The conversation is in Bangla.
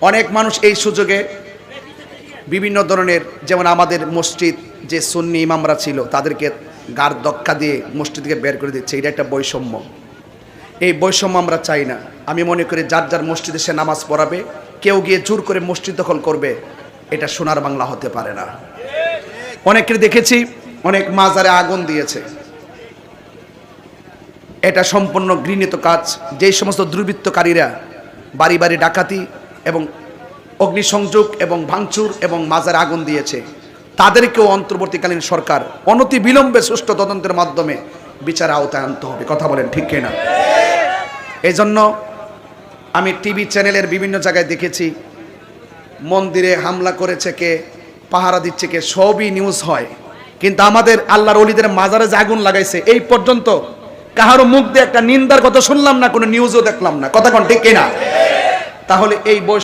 অনেক মানুষ এই সুযোগে বিভিন্ন ধরনের, যেমন আমাদের মসজিদ যে সুন্নি ইমামরা ছিল তাদেরকে গার ধাক্কা দিয়ে মসজিদ থেকে বের করে দিচ্ছে। এটা একটা বৈষম্য। এই বৈষম্য আমরা চাই না। আমি মনে করি যার যার মসজিদে সে নামাজ পড়াবে, কেউ গিয়ে জোর করে মসজিদ দখল করবে, এটা সোনার বাংলা হতে পারে না। অনেকের দেখেছি অনেক মাজারে আগুন দিয়েছে, এটা সম্পূর্ণ ঘৃণিত কাজ। যেই সমস্ত দুর্বৃত্তকারীরা বাড়ি বাড়ি ডাকাতি এবং অগ্নিসংযোগ এবং ভাঙচুর এবং মাজারে আগুন দিয়েছে, তাদেরকেও অন্তর্বর্তীকালীন সরকার অনতি বিলম্বে সুষ্ঠু তদন্তের মাধ্যমে বিচার আওতায় আনতে হবে। কথা বলেন ঠিক কিনা? এই জন্য আমি টিভি চ্যানেলের বিভিন্ন জায়গায় দেখেছি মন্দিরে হামলা করেছে কে, পাহারা দিচ্ছে কে, সবই নিউজ হয়। কিন্তু আমাদের আল্লাহর ওলিদের মাজারে যে আগুন লাগাইছে, এই পর্যন্ত কাহারও মুখ দিয়ে একটা নিন্দার কথা শুনলাম না, কোনো নিউজও দেখলাম না। কথা কোন ঠিক কিনা? তাহলে এই